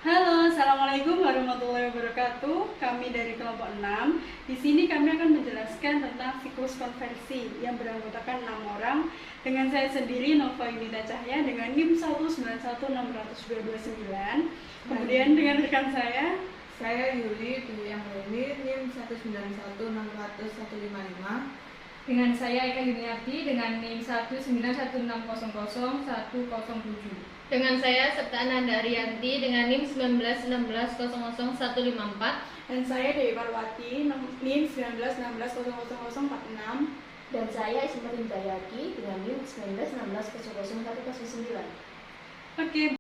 Halo, Assalamualaikum warahmatullahi wabarakatuh. Kami dari kelompok 6. Di sini kami akan menjelaskan tentang siklus konversi yang beranggotakan 6 orang. Dengan saya sendiri, Nova Yunita Cahya, dengan NIM 1916229. Kemudian dengan rekan saya Yuli Dwi Anggreni, NIM 191600155. Dengan saya Eka Yuniarti dengan NIM 191600107. Dengan saya Septa Ananda Ariyanti dengan NIM 191600154. dan saya Dewi Parwati, NIM 191600046. Dan saya Ismail Hidayati dengan NIM 191600109. Oke.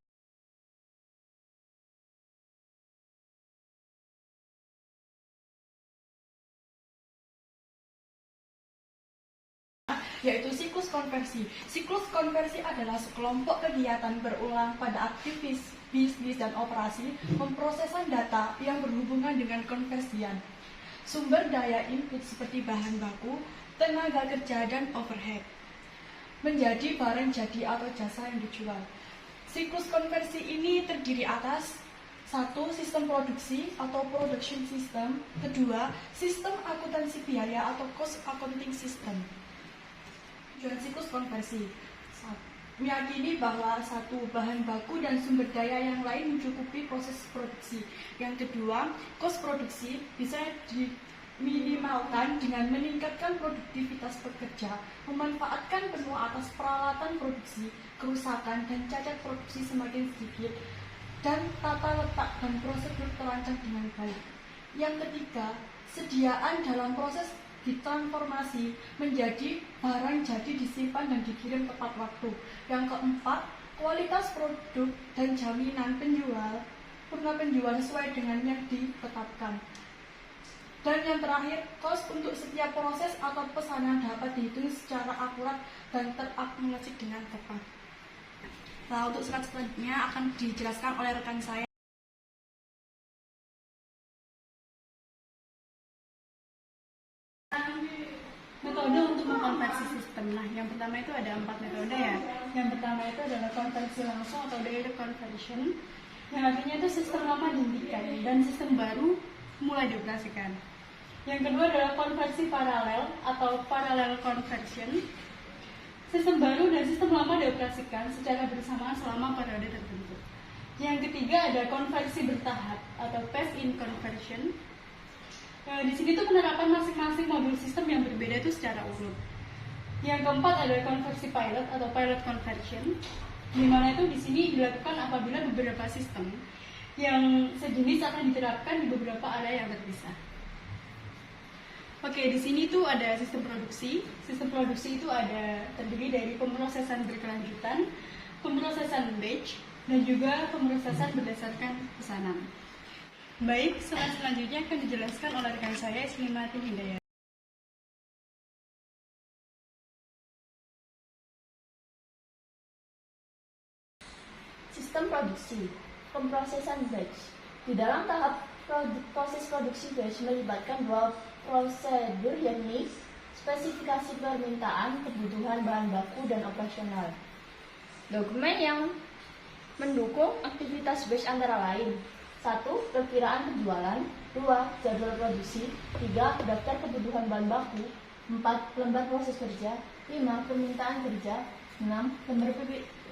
Yaitu siklus konversi. Siklus konversi adalah sekelompok kegiatan berulang pada aktivis bisnis dan operasi pemrosesan data yang berhubungan dengan konversian sumber daya input seperti bahan baku, tenaga kerja, dan overhead menjadi barang jadi atau jasa yang dijual. Siklus konversi ini terdiri atas 1. Sistem produksi atau production system. 2. Sistem akuntansi biaya atau cost accounting system. Tujuan siklus konversi meyakini bahwa 1. Bahan baku dan sumber daya yang lain mencukupi proses produksi. Yang kedua, kos produksi bisa diminimalkan dengan meningkatkan produktivitas pekerja, memanfaatkan penuh atas peralatan produksi, kerusakan dan cacat produksi semakin sedikit, dan tata letak dan prosedur terancang dengan baik. Yang ketiga, sediaan dalam proses ditransformasi menjadi barang jadi disimpan dan dikirim tepat waktu. Yang keempat, kualitas produk dan jaminan purna penjual sesuai dengan yang ditetapkan. Dan yang terakhir, kos untuk setiap proses atau pesanan dapat dihitung secara akurat dan terakumulasi dengan tepat. Nah, untuk slide selanjutnya akan dijelaskan oleh rekan saya. Metode untuk mengkonversi sistem. Nah, yang pertama itu ada 4 metode ya. Yang pertama itu adalah konversi langsung atau direct conversion, yang artinya itu sistem lama dihentikan dan sistem baru mulai dioperasikan. Yang kedua adalah konversi paralel atau parallel conversion. Sistem baru dan sistem lama dioperasikan secara bersamaan selama periode tertentu. Yang ketiga ada konversi bertahap atau phase-in conversion. Di sini tuh penerapan masing-masing modul sistem yang berbeda itu secara urut. Yang keempat adalah konversi pilot atau pilot conversion, di mana itu di sini dilakukan apabila beberapa sistem yang sejenis akan diterapkan di beberapa area yang terpisah. Oke, di sini tuh ada sistem produksi. Sistem produksi itu terdiri dari pemrosesan berkelanjutan, pemrosesan batch, dan juga pemrosesan berdasarkan pesanan. Baik, selanjutnya akan dijelaskan oleh rekan saya Ismail Hidayati. Sistem produksi, pemrosesan batch. Di dalam tahap proses produksi batch melibatkan dua prosedur, yakni spesifikasi permintaan, kebutuhan bahan baku, dan operasional. Dokumen yang mendukung aktivitas batch antara lain: 1. Perkiraan penjualan. 2. Jadwal produksi. 3. Daftar kebutuhan bahan baku. 4. Lembar proses kerja. 5. Permintaan kerja. 6.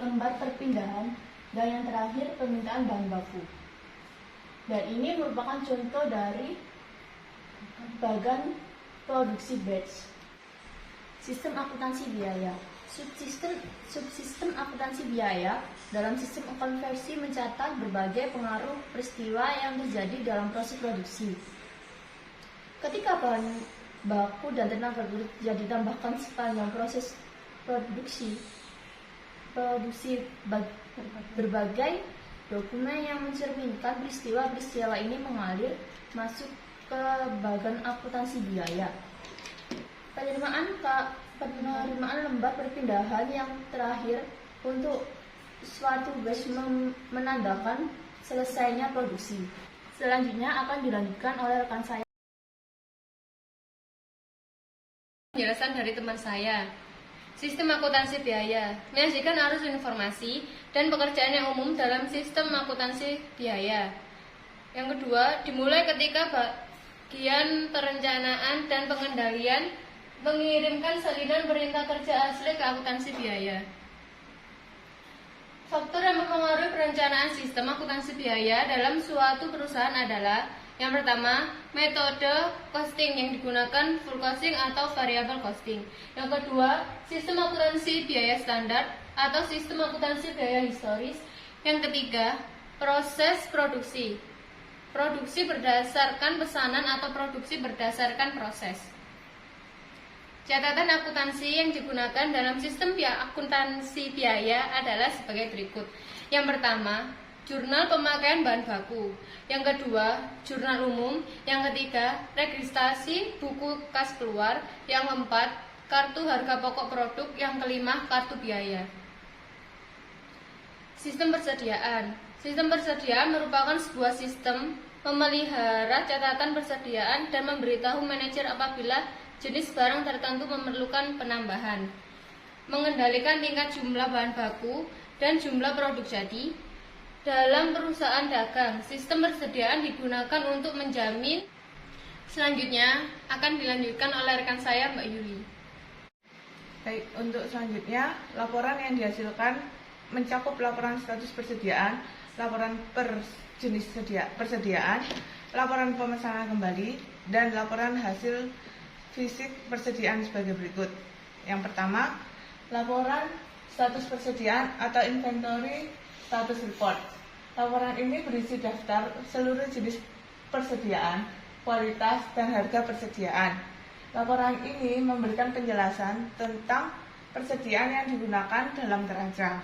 Lembar perpindahan. Dan yang terakhir, permintaan bahan baku. Dan ini merupakan contoh dari bagan produksi batch. Sistem akuntansi biaya. Subsistem akuntansi biaya dalam sistem konversi mencatat berbagai pengaruh peristiwa yang terjadi dalam proses produksi. Ketika bahan baku dan tenaga kerja ditambahkan sepanjang proses produksi berbagai dokumen yang mencerminkan peristiwa ini mengalir masuk ke bagan akuntansi biaya. Penerimaan lembar perpindahan yang terakhir untuk suatu batch menandakan selesainya produksi. Selanjutnya akan dilanjutkan oleh rekan saya. Penjelasan dari teman saya. Sistem akuntansi biaya menyajikan arus informasi dan pekerjaan yang umum dalam sistem akuntansi biaya. Yang kedua, dimulai ketika bagian perencanaan dan pengendalian mengirimkan salinan perintah kerja asli ke akuntansi biaya. Faktor yang mempengaruhi perencanaan sistem akuntansi biaya dalam suatu perusahaan adalah: yang pertama, metode costing yang digunakan, full costing atau variable costing. Yang kedua, sistem akuntansi biaya standar atau sistem akuntansi biaya historis. Yang ketiga, proses produksi. Produksi berdasarkan pesanan atau produksi berdasarkan proses. Catatan akuntansi yang digunakan dalam sistem akuntansi biaya adalah sebagai berikut. Yang pertama, jurnal pemakaian bahan baku. Yang kedua, jurnal umum. Yang ketiga, registrasi buku kas keluar. Yang keempat, kartu harga pokok produk. Yang kelima, kartu biaya. Sistem persediaan. Sistem persediaan merupakan sebuah sistem memelihara catatan persediaan dan memberitahu manajer apabila jenis barang tertentu memerlukan penambahan. Mengendalikan tingkat jumlah bahan baku dan jumlah produk jadi. Dalam perusahaan dagang, sistem persediaan digunakan untuk menjamin. Selanjutnya akan dilanjutkan oleh rekan saya, Mbak Yuli. Baik, untuk selanjutnya, laporan yang dihasilkan mencakup laporan status persediaan, laporan per jenis persediaan, laporan pemesanan kembali, dan laporan hasil fisik persediaan sebagai berikut. Yang pertama, laporan status persediaan atau inventory status report. Laporan ini berisi daftar seluruh jenis persediaan, kualitas, dan harga persediaan. Laporan ini memberikan penjelasan tentang persediaan yang digunakan dalam neraca.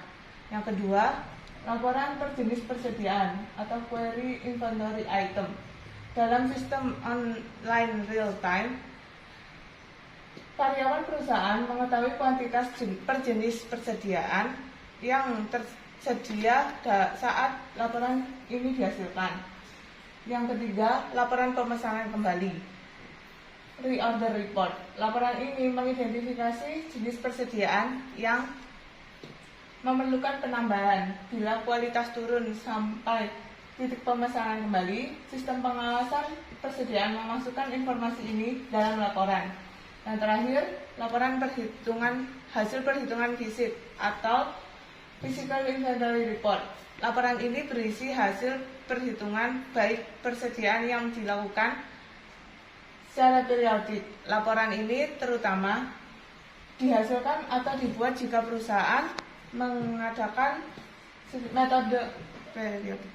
Yang kedua, laporan per jenis persediaan atau query inventory item. Dalam sistem online real time, karyawan perusahaan mengetahui kuantitas per jenis persediaan yang tersedia saat laporan ini dihasilkan. Yang ketiga, laporan pemesanan kembali, reorder report. Laporan ini mengidentifikasi jenis persediaan yang memerlukan penambahan. Bila kualitas turun sampai titik pemesanan kembali, sistem pengawasan persediaan memasukkan informasi ini dalam laporan. Yang terakhir, laporan hasil perhitungan fisik atau physical inventory report. Laporan ini berisi hasil perhitungan baik persediaan yang dilakukan secara periodik. Laporan ini terutama dihasilkan atau dibuat jika perusahaan mengadakan metode periodik.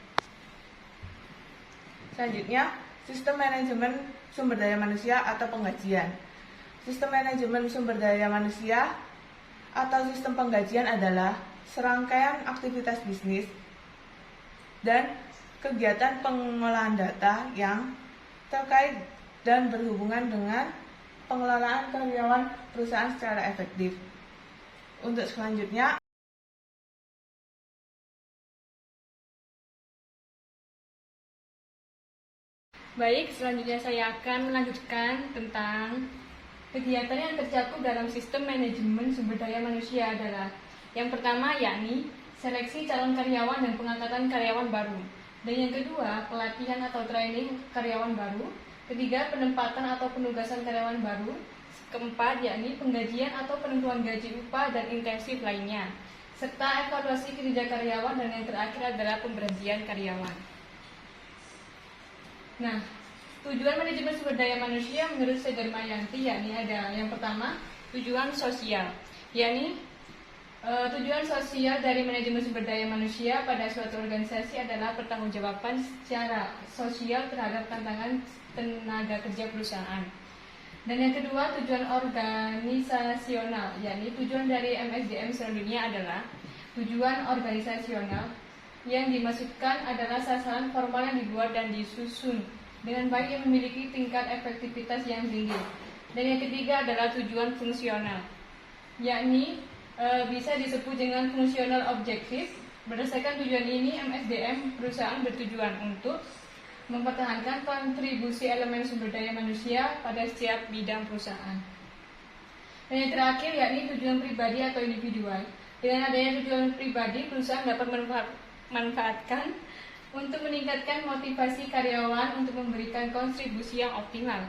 Selanjutnya, sistem manajemen sumber daya manusia atau penggajian. Sistem manajemen sumber daya manusia atau sistem penggajian adalah serangkaian aktivitas bisnis dan kegiatan pengolahan data yang terkait dan berhubungan dengan pengelolaan karyawan perusahaan secara efektif. Untuk selanjutnya, Baik, selanjutnya saya akan melanjutkan tentang kegiatan yang tercakup dalam sistem manajemen sumber daya manusia adalah: yang pertama yakni seleksi calon karyawan dan pengangkatan karyawan baru, dan yang kedua pelatihan atau training karyawan baru, ketiga penempatan atau penugasan karyawan baru, keempat yakni penggajian atau penentuan gaji upah dan intensif lainnya, serta evaluasi kinerja karyawan, dan yang terakhir adalah pemberhentian karyawan. Nah, tujuan manajemen sumber daya manusia menurut Sri Darmayanti yakni ada: yang pertama, tujuan sosial, yakni tujuan sosial dari manajemen sumber daya manusia pada suatu organisasi adalah pertanggungjawaban secara sosial terhadap tantangan tenaga kerja perusahaan. Dan yang kedua, tujuan organisasional, yakni tujuan dari MSDM seluruh dunia adalah tujuan organisasional. Yang dimaksudkan adalah sasaran formal yang dibuat dan disusun dengan baik yang memiliki tingkat efektivitas yang tinggi. Dan yang ketiga adalah tujuan fungsional, yakni bisa disebut dengan fungsional objektif. Berdasarkan tujuan ini, MSDM perusahaan bertujuan untuk mempertahankan kontribusi elemen sumber daya manusia pada setiap bidang perusahaan. Dan yang terakhir yakni tujuan pribadi atau individual. Dengan adanya tujuan pribadi, perusahaan dapat manfaatkan untuk meningkatkan motivasi karyawan untuk memberikan kontribusi yang optimal.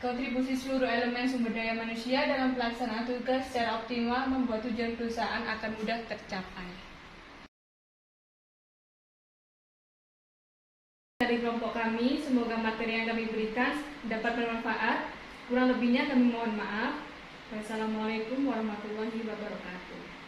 Kontribusi seluruh elemen sumber daya manusia dalam pelaksanaan tugas secara optimal membuat tujuan perusahaan akan mudah tercapai. Dari kelompok kami, semoga materi yang kami berikan dapat bermanfaat. Kurang lebihnya kami mohon maaf. Wassalamualaikum warahmatullahi wabarakatuh.